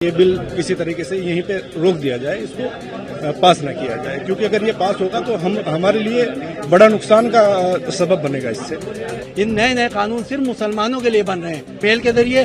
یہ بل کسی طریقے سے یہیں پہ روک دیا جائے، اس کو پاس نہ کیا جائے، کیونکہ اگر یہ پاس ہوگا تو ہمارے لیے بڑا نقصان کا سبب بنے گا اس سے۔ ان نئے قانون صرف مسلمانوں کے لیے بن رہے ہیں، میل کے ذریعے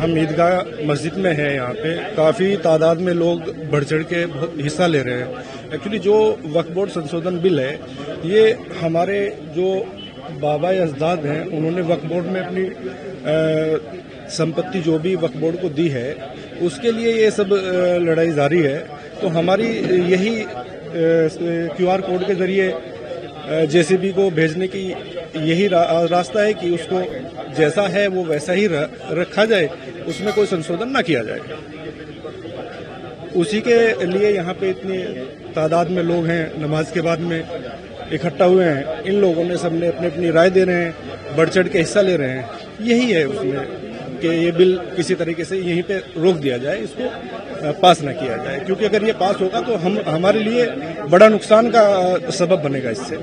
ہم عیدگاہ مسجد میں ہیں، یہاں پہ کافی تعداد میں لوگ بڑھ چڑھ کے بہت حصہ لے رہے ہیں۔ ایکچولی جو وقف بورڈ سنشودھن بل ہے، یہ ہمارے جو بابا اجداد ہیں، انہوں نے وقف بورڈ میں اپنی سمپتی جو بھی وقف بورڈ کو دی ہے، اس کے لیے یہ سب لڑائی جاری ہے۔ تو ہماری یہی کیو آر کوڈ کے ذریعے جے سی بی کو بھیجنے کی یہی راستہ ہے کہ اس کو جیسا ہے وہ ویسا ہی رکھا جائے، اس میں کوئی سنشودھن نہ کیا جائے۔ اسی کے لیے یہاں پہ اتنی تعداد میں لوگ ہیں، نماز کے بعد میں اکٹھا ہوئے ہیں۔ ان لوگوں نے سب نے اپنی رائے دے رہے ہیں، بڑھ چڑھ کے حصہ لے رہے ہیں۔ یہی ہے اس میں کہ یہ بل کسی طریقے سے یہیں پہ روک دیا جائے، اس کو پاس نہ کیا جائے، کیونکہ اگر یہ پاس ہوگا تو ہمارے لیے بڑا نقصان کا سبب بنے گا اس سے۔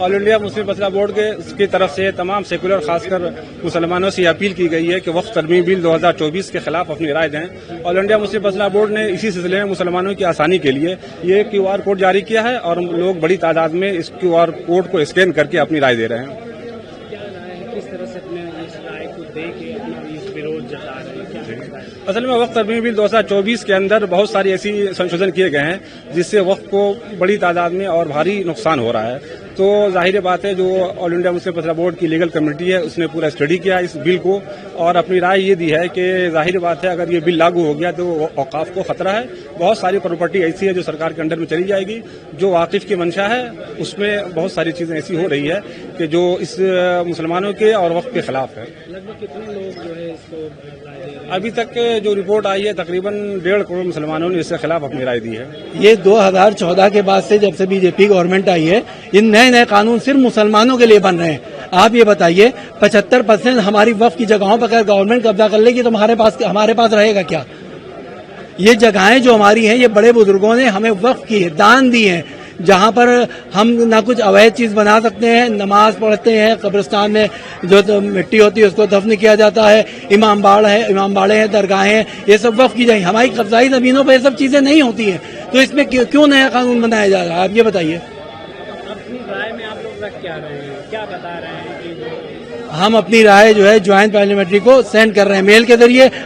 آل انڈیا مسلم مسئلہ بورڈ کی طرف سے تمام سیکولر خاص کر مسلمانوں سے اپیل کی گئی ہے کہ وقف ترمیم بل 2024 کے خلاف اپنی رائے دیں۔ آل انڈیا مسلم مسئلہ بورڈ نے اسی سلسلے میں مسلمانوں کی آسانی کے لیے یہ کیو آر کوڈ جاری کیا ہے اور لوگ بڑی تعداد میں اس کیو آر کوڈ کو اسکین کر کے اپنی رائے دے رہے ہیں۔ اصل میں وقف ترمیم بل 2024 کے اندر بہت ساری ایسی سنشودھن کیے گئے ہیں جس سے وقف کو بڑی تعداد میں اور بھاری نقصان ہو رہا ہے۔ تو ظاہر بات ہے جو آل انڈیا مسلم مسئلہ بورڈ کی لیگل کمیٹی ہے اس نے پورا اسٹڈی کیا اس بل کو اور اپنی رائے یہ دی ہے کہ ظاہر بات ہے اگر یہ بل لاگو ہو گیا تو اوقاف کو خطرہ ہے۔ بہت ساری پراپرٹی ایسی ہے جو سرکار کے انڈر میں چلی جائے گی، جو واقف کی منشا ہے اس میں بہت ساری چیزیں ایسی ہو رہی ہے کہ جو اس مسلمانوں کے اور وقف کے خلاف ہے۔ کتنے لوگ جو ہے اس کو ابھی تک جو رپورٹ آئی ہے تقریباً 1.5 کروڑ مسلمانوں نے اس کے خلاف اپنی رائے دی ہے۔ یہ 2014 کے بعد سے جب سے بی جے پی گورنمنٹ آئی ہے، ان نئے قانون صرف مسلمانوں کے لیے بن رہے ہیں۔ آپ یہ بتائیے 75% ہماری وقف کی جگہوں پر اگر گورنمنٹ قبضہ کر لے گی تو ہمارے پاس رہے گا کیا؟ یہ جگہیں جو ہماری ہیں یہ بڑے بزرگوں نے ہمیں وقف کی ہے، دان دی ہیں، جہاں پر ہم نہ کچھ اویدھ چیز بنا سکتے ہیں، نماز پڑھتے ہیں، قبرستان میں جو مٹی ہوتی ہے اس کو دفن کیا جاتا ہے، امام باڑے ہیں، درگاہیں ہیں، یہ سب وقف کی جائیں۔ ہماری قبضائی زمینوں پہ یہ سب چیزیں نہیں ہوتی ہیں، تو اس میں کیوں نیا قانون بنایا جا رہا ہے؟ آپ یہ بتائیے۔ اپنی رائے میں آپ لوگ رکھ کیا رہے ہیں، کیا بتا رہے ہیں کہ ہم اپنی رائے جو ہے جوائنٹ پارلیمنٹری کو سینڈ کر رہے ہیں، میل کے ذریعے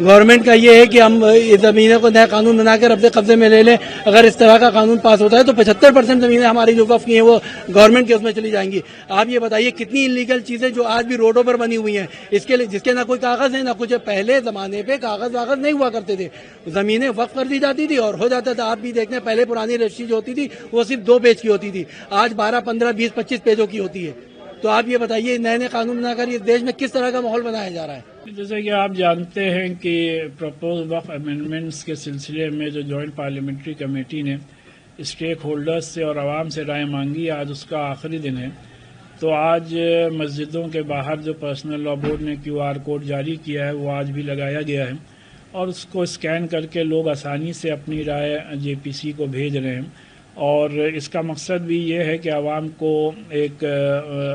گورنمنٹ کا یہ ہے کہ ہم زمینوں کو نیا قانون بنا کر اپنے قبضے میں لے لیں۔ اگر اس طرح کا قانون پاس ہوتا ہے تو 75% زمینیں ہماری جو وقف کی ہیں وہ گورنمنٹ کے اس میں چلی جائیں گی۔ آپ یہ بتائیے کتنی انلیگل چیزیں جو آج بھی روڈوں پر بنی ہوئی ہیں، اس کے لیے جس کے نہ کوئی کاغذ ہے نہ کچھ ہے۔ پہلے زمانے پہ کاغذ واغذ نہیں ہوا کرتے تھے، زمینیں وقف کر دی جاتی تھی اور ہو جاتا تھا۔ آپ بھی دیکھیں پہلے پرانی رجسٹری جو ہوتی تھی وہ صرف 2 پیج کی ہوتی تھی، آج 12, 15, 20, 25 پیجوں کی ہوتی ہے۔ تو آپ یہ بتائیے نئے قانون بنا کر اس دیش میں کس طرح کا ماحول بنایا جا رہا ہے؟ جیسے کہ آپ جانتے ہیں کہ پرپوز وقف امینڈمنٹس کے سلسلے میں جو جوائنٹ پارلیمنٹری کمیٹی نے اسٹیک ہولڈرز سے اور عوام سے رائے مانگی، آج اس کا آخری دن ہے۔ تو آج مسجدوں کے باہر جو پرسنل لاء بورڈ نے کیو آر کوڈ جاری کیا ہے وہ آج بھی لگایا گیا ہے اور اس کو اسکین کر کے لوگ آسانی سے اپنی رائے جے پی سی کو بھیج رہے ہیں۔ اور اس کا مقصد بھی یہ ہے کہ عوام کو ایک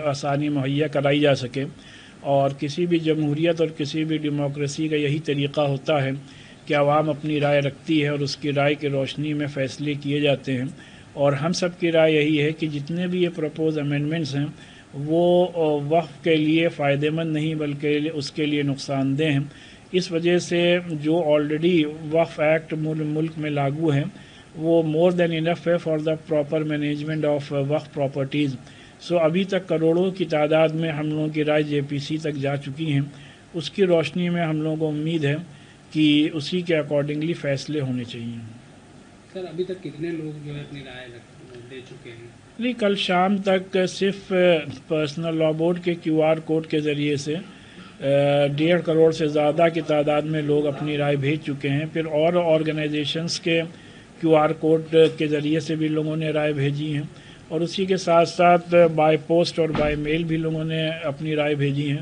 آسانی مہیا کرائی جا سکے، اور کسی بھی جمہوریت اور کسی بھی ڈیموکریسی کا یہی طریقہ ہوتا ہے کہ عوام اپنی رائے رکھتی ہے اور اس کی رائے کی روشنی میں فیصلے کیے جاتے ہیں۔ اور ہم سب کی رائے یہی ہے کہ جتنے بھی یہ پرپوز امینڈمنٹس ہیں وہ وقف کے لیے فائدہ مند نہیں بلکہ اس کے لیے نقصان دہ ہیں۔ اس وجہ سے جو آلریڈی وقف ایکٹ ملک میں لاگو ہے وہ مور دین انف ہے for the proper management of وقف پراپرٹیز۔ سو ابھی تک کروڑوں کی تعداد میں ہم لوگوں کی رائے جے پی سی تک جا چکی ہیں۔ اس کی روشنی میں ہم لوگوں کو امید ہے کہ اسی کے اکارڈنگلی فیصلے ہونے چاہیے۔ سر ابھی تک کتنے لوگ جو ہے اپنی رائے دے چکے ہیں؟ نہیں، کل شام تک صرف پرسنل لاء بورڈ کے کیو آر کوڈ کے ذریعے سے 1.5 کروڑ سے زیادہ کی تعداد میں لوگ اپنی رائے بھیج چکے ہیں۔ پھر اور آرگنائزیشنز کے کیو آر کوڈ کے ذریعے سے بھی لوگوں نے رائے بھیجی ہیں، اور اسی کے ساتھ ساتھ بائی پوسٹ اور بائی میل بھی لوگوں نے اپنی رائے بھیجی ہیں۔